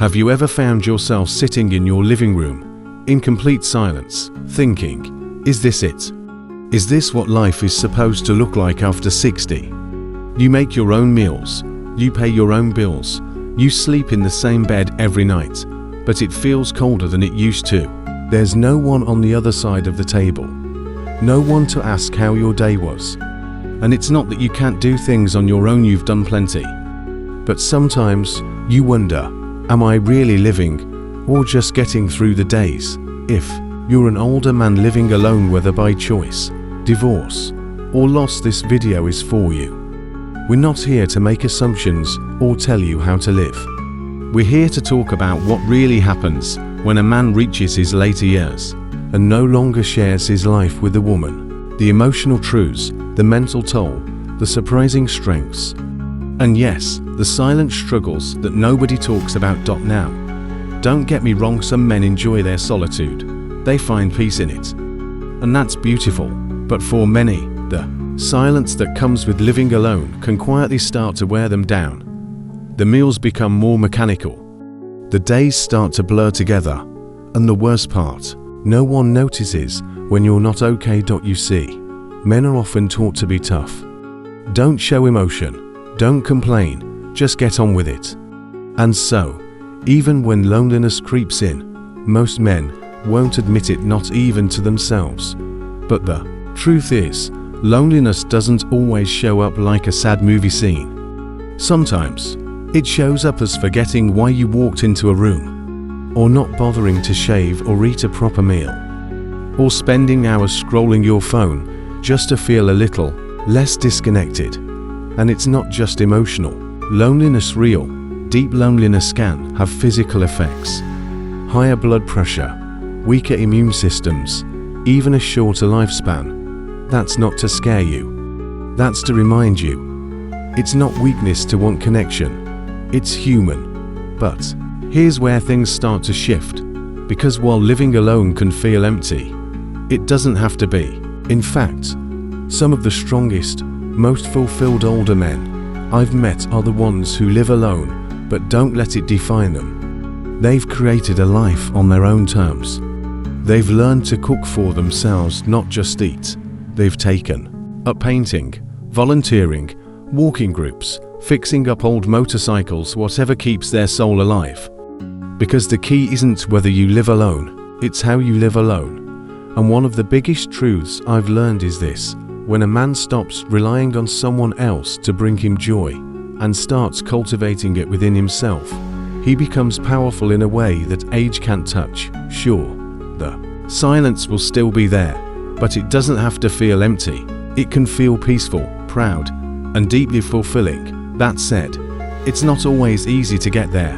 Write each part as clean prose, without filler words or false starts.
Have you ever found yourself sitting in your living room, in complete silence, thinking, is this it? Is this what life is supposed to look like after 60? You make your own meals, you pay your own bills, you sleep in the same bed every night, but it feels colder than it used to. There's no one on the other side of the table. No one to ask how your day was. And it's not that you can't do things on your own, you've done plenty. But sometimes you wonder, am I really living, or just getting through the days? If you're an older man living alone, whether by choice, divorce, or loss, this video is for you. We're not here to make assumptions or tell you how to live. We're here to talk about what really happens when a man reaches his later years and no longer shares his life with a woman. The emotional truths, the mental toll, the surprising strengths, and yes, the silent struggles that nobody talks about. Now, don't get me wrong, some men enjoy their solitude. They find peace in it. And that's beautiful. But for many, the silence that comes with living alone can quietly start to wear them down. The meals become more mechanical. The days start to blur together. And the worst part, no one notices when you're not okay. You see, men are often taught to be tough. Don't show emotion. Don't complain, just get on with it. And so, even when loneliness creeps in, most men won't admit it, not even to themselves. But the truth is, loneliness doesn't always show up like a sad movie scene. Sometimes, it shows up as forgetting why you walked into a room, or not bothering to shave or eat a proper meal, or spending hours scrolling your phone just to feel a little less disconnected. And it's not just emotional. Loneliness, real, deep loneliness can have physical effects. Higher blood pressure, weaker immune systems, even a shorter lifespan. That's not to scare you. That's to remind you. It's not weakness to want connection. It's human. But here's where things start to shift. Because while living alone can feel empty, it doesn't have to be. In fact, some of the strongest, most fulfilled older men I've met are the ones who live alone but don't let it define them. They've created a life on their own terms. They've learned to cook for themselves, not just eat. They've taken up painting, volunteering, walking groups, fixing up old motorcycles, whatever keeps their soul alive. Because the key isn't whether you live alone, it's how you live alone. And one of the biggest truths I've learned is this: when a man stops relying on someone else to bring him joy and starts cultivating it within himself, he becomes powerful in a way that age can't touch. Sure, the silence will still be there, but it doesn't have to feel empty. It can feel peaceful, proud, and deeply fulfilling. That said, it's not always easy to get there.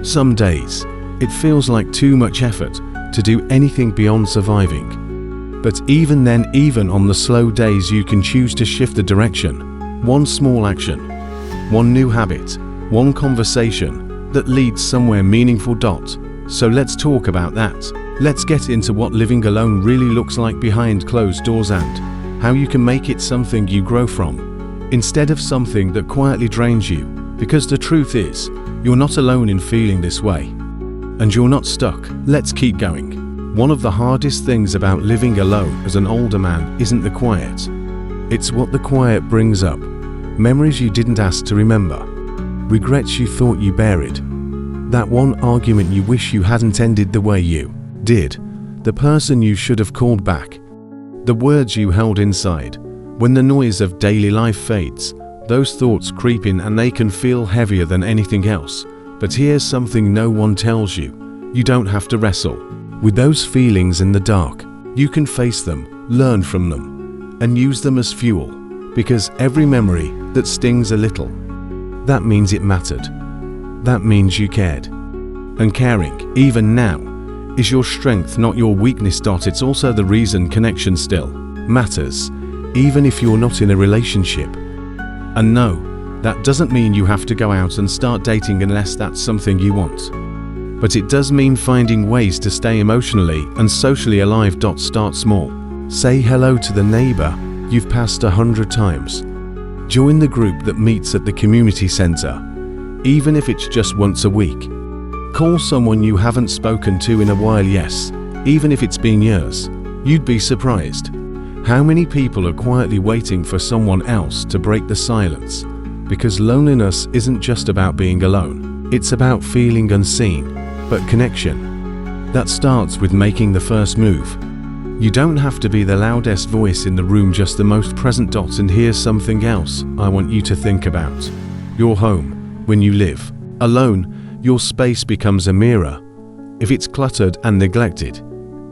Some days, it feels like too much effort to do anything beyond surviving. But even then, even on the slow days, you can choose to shift the direction. One small action, one new habit, one conversation that leads somewhere meaningful. So let's talk about that. Let's get into what living alone really looks like behind closed doors and how you can make it something you grow from, instead of something that quietly drains you. Because the truth is, you're not alone in feeling this way. And you're not stuck. Let's keep going. One of the hardest things about living alone as an older man isn't the quiet. It's what the quiet brings up. Memories you didn't ask to remember. Regrets you thought you buried. That one argument you wish you hadn't ended the way you did. The person you should have called back. The words you held inside. When the noise of daily life fades, those thoughts creep in and they can feel heavier than anything else. But here's something no one tells you. You don't have to wrestle with those feelings in the dark. You can face them, learn from them, and use them as fuel. Because every memory that stings a little, that means it mattered. That means you cared. And caring, even now, is your strength, not your weakness. It's also the reason connection still matters, even if you're not in a relationship. And no, that doesn't mean you have to go out and start dating unless that's something you want. But it does mean finding ways to stay emotionally and socially alive. Start small. Say hello to the neighbor you've passed 100 times. Join the group that meets at the community center, even if it's just once a week. Call someone you haven't spoken to in a while, yes, even if it's been years. You'd be surprised how many people are quietly waiting for someone else to break the silence. Because loneliness isn't just about being alone. It's about feeling unseen, but connection. That starts with making the first move. You don't have to be the loudest voice in the room, just the most present. And here's something else I want you to think about. Your home. When you live alone, your space becomes a mirror. If it's cluttered and neglected,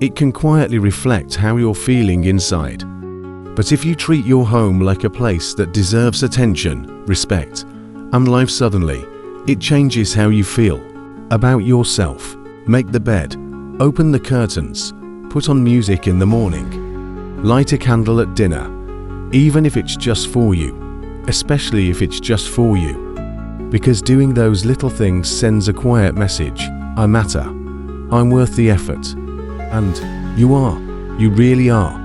it can quietly reflect how you're feeling inside. But if you treat your home like a place that deserves attention, respect, and life, suddenly, it changes how you feel about yourself. Make the bed, open the curtains, put on music in the morning, light a candle at dinner, even if it's just for you, especially if it's just for you. Because doing those little things sends a quiet message: I matter, I'm worth the effort. And you are, you really are.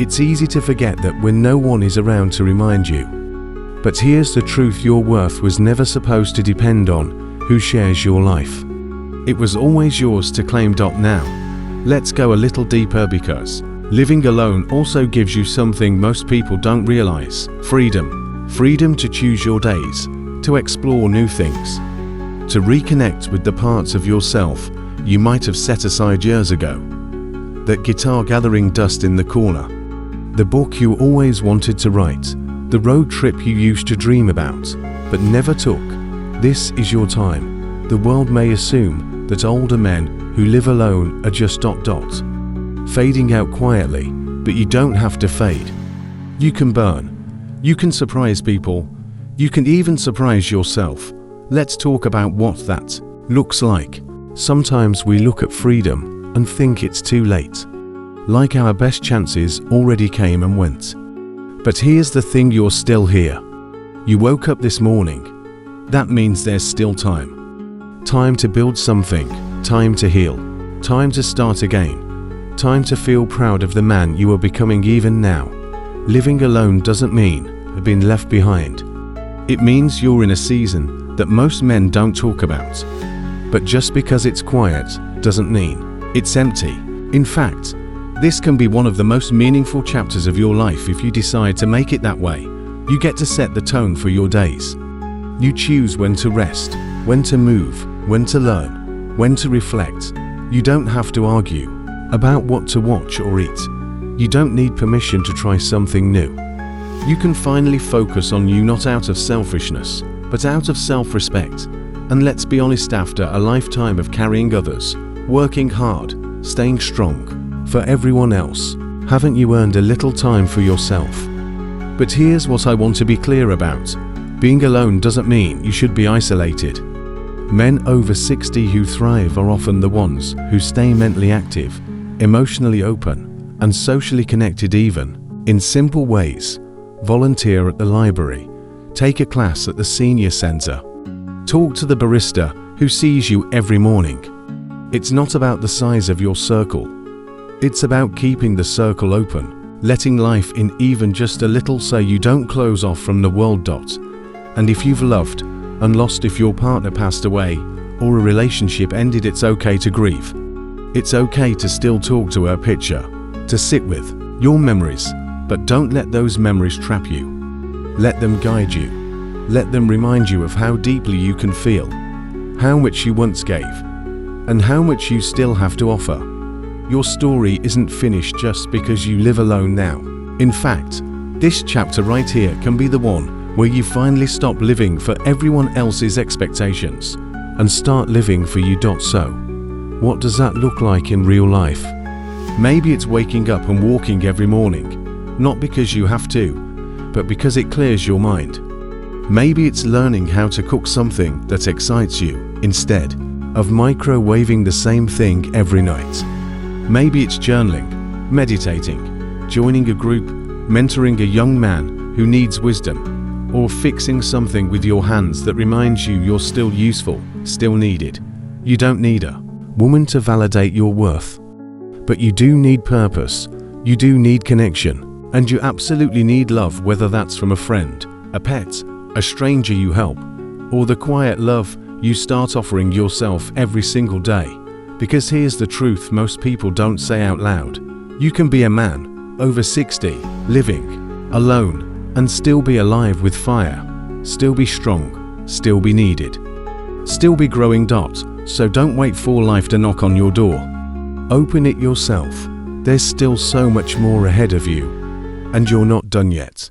It's easy to forget that when no one is around to remind you. But here's the truth: your worth was never supposed to depend on who shares your life. It was always yours to claim. Now, let's go a little deeper, because living alone also gives you something most people don't realize: freedom. Freedom to choose your days, to explore new things, to reconnect with the parts of yourself you might have set aside years ago. That guitar gathering dust in the corner, the book you always wanted to write, the road trip you used to dream about, but never took. This is your time. The world may assume that older men who live alone are just ... fading out quietly, but you don't have to fade. You can burn. You can surprise people. You can even surprise yourself. Let's talk about what that looks like. Sometimes we look at freedom and think it's too late, like our best chances already came and went. But here's the thing: you're still here. You woke up this morning. That means there's still time. Time to build something, time to heal, time to start again, time to feel proud of the man you are becoming even now. Living alone doesn't mean being left behind. It means you're in a season that most men don't talk about. But just because it's quiet doesn't mean it's empty. In fact, this can be one of the most meaningful chapters of your life if you decide to make it that way. You get to set the tone for your days. You choose when to rest, when to move, when to learn, when to reflect. You don't have to argue about what to watch or eat. You don't need permission to try something new. You can finally focus on you, not out of selfishness, but out of self-respect. And let's be honest, after a lifetime of carrying others, working hard, staying strong for everyone else, haven't you earned a little time for yourself? But here's what I want to be clear about. Being alone doesn't mean you should be isolated. Men over 60 who thrive are often the ones who stay mentally active, emotionally open, and socially connected, even in simple ways. Volunteer at the library, take a class at the senior center, talk to the barista who sees you every morning. It's not about the size of your circle. It's about keeping the circle open, letting life in even just a little so you don't close off from the world. And if you've loved and lost, if your partner passed away or a relationship ended, it's okay to grieve. It's okay to still talk to her picture, to sit with your memories, but don't let those memories trap you. Let them guide you. Let them remind you of how deeply you can feel, how much you once gave, and how much you still have to offer. Your story isn't finished just because you live alone now. In fact, this chapter right here can be the one where you finally stop living for everyone else's expectations and start living for you. So, what does that look like in real life? Maybe it's waking up and walking every morning, not because you have to, but because it clears your mind. Maybe it's learning how to cook something that excites you instead of microwaving the same thing every night. Maybe it's journaling, meditating, joining a group, mentoring a young man who needs wisdom, or fixing something with your hands that reminds you you're still useful, still needed. You don't need a woman to validate your worth, but you do need purpose, you do need connection, and you absolutely need love, whether that's from a friend, a pet, a stranger you help, or the quiet love You start offering yourself every single day. Because here's the truth most people don't say out loud. You can be a man, over 60, living, alone, and still be alive with fire. Still be strong, still be needed. Still be growing. So don't wait for life to knock on your door. Open it yourself. There's still so much more ahead of you. And you're not done yet.